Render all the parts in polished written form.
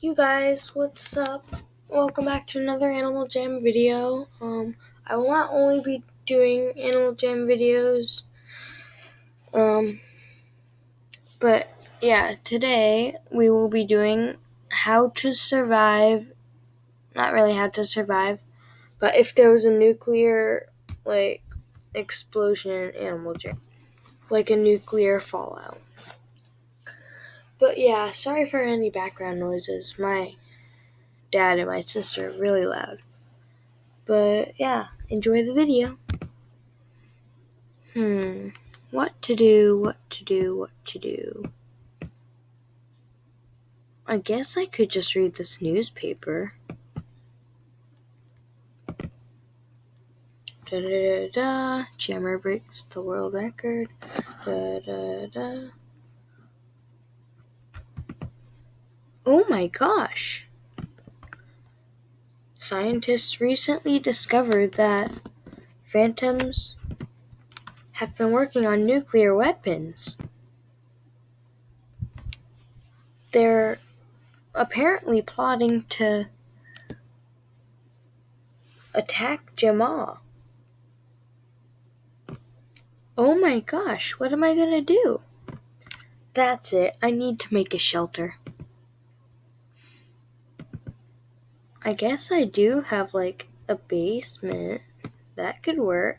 You guys, what's up? Welcome back to another Animal Jam video. I will not only be doing Animal Jam videos, um, but yeah, today we will be doing how to survive, not really how to survive, but if there was a nuclear, explosion in Animal Jam, like a nuclear fallout. But yeah, sorry for any background noises. My dad and my sister are really loud. But yeah, enjoy the video. What to do. I guess I could just read this newspaper. Da da da da. Jammer breaks the world record. Da da da. Oh my gosh! Scientists recently discovered that phantoms have been working on nuclear weapons. They're apparently plotting to attack Jamal. Oh my gosh, what am I gonna do? That's it, I need to make a shelter. I guess I do have a basement. That could work.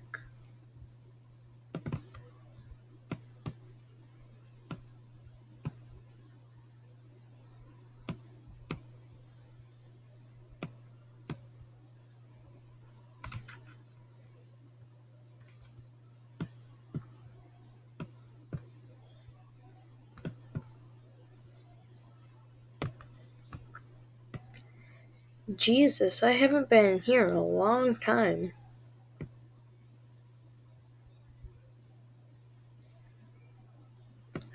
Jesus, I haven't been in here in a long time.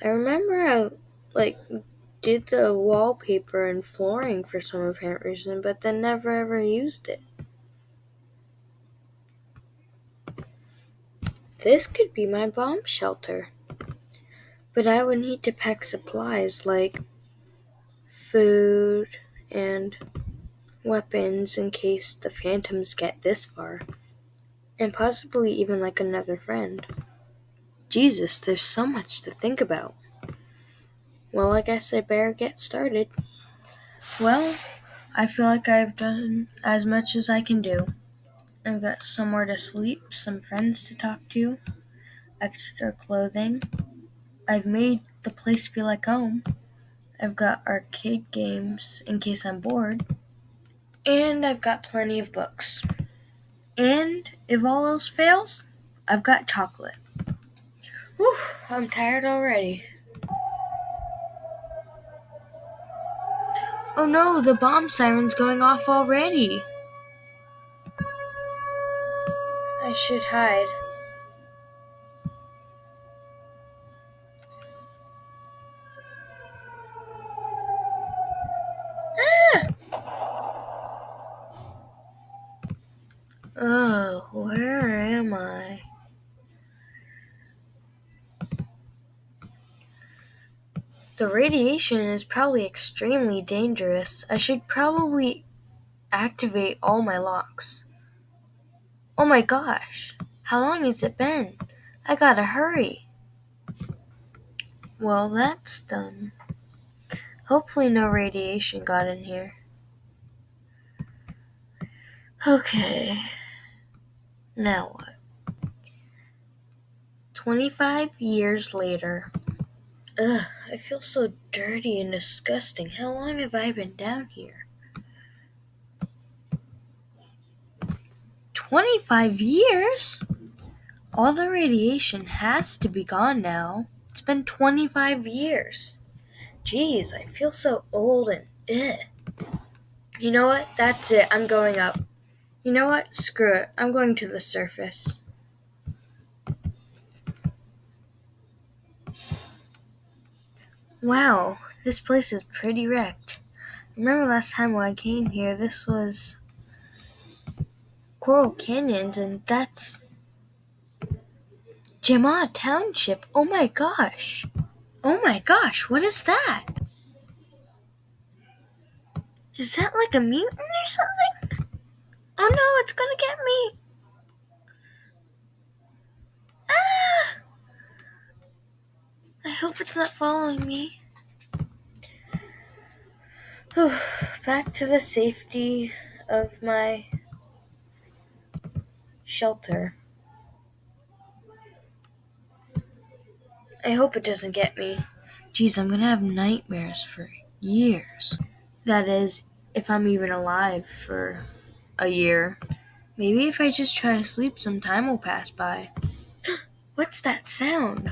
I remember I did the wallpaper and flooring for some apparent reason, but then never ever used it. This could be my bomb shelter. But I would need to pack supplies like food and weapons in case the phantoms get this far. And possibly even another friend. Jesus, there's so much to think about. Well, I guess I better get started. Well, I feel like I've done as much as I can do. I've got somewhere to sleep, some friends to talk to, extra clothing. I've made the place feel like home. I've got arcade games in case I'm bored. And I've got plenty of books. And if all else fails, I've got chocolate. Whew, I'm tired already. Oh no, the bomb siren's going off already. I should hide. Oh, where am I? The radiation is probably extremely dangerous. I should probably activate all my locks. Oh my gosh, how long has it been? I gotta hurry. Well, that's done. Hopefully no radiation got in here. Okay, now what? 25 years later. Ugh, I feel so dirty and disgusting. How long have I been down here? 25 years? All the radiation has to be gone now. It's been 25 years. Jeez, I feel so old and You know what? That's it. I'm going up. You know what? Screw it. I'm going to the surface. Wow, this place is pretty wrecked. Remember last time when I came here, this was Coral Canyons, and that's Jamaa Township. Oh my gosh. Oh my gosh, what is that? Is that like a mutant or something? Oh no, it's gonna get me! Ah! I hope it's not following me. Back to the safety of my shelter. I hope it doesn't get me. Geez, I'm gonna have nightmares for years. That is, if I'm even alive for a year. Maybe if I just try to sleep, some time will pass by. What's that sound?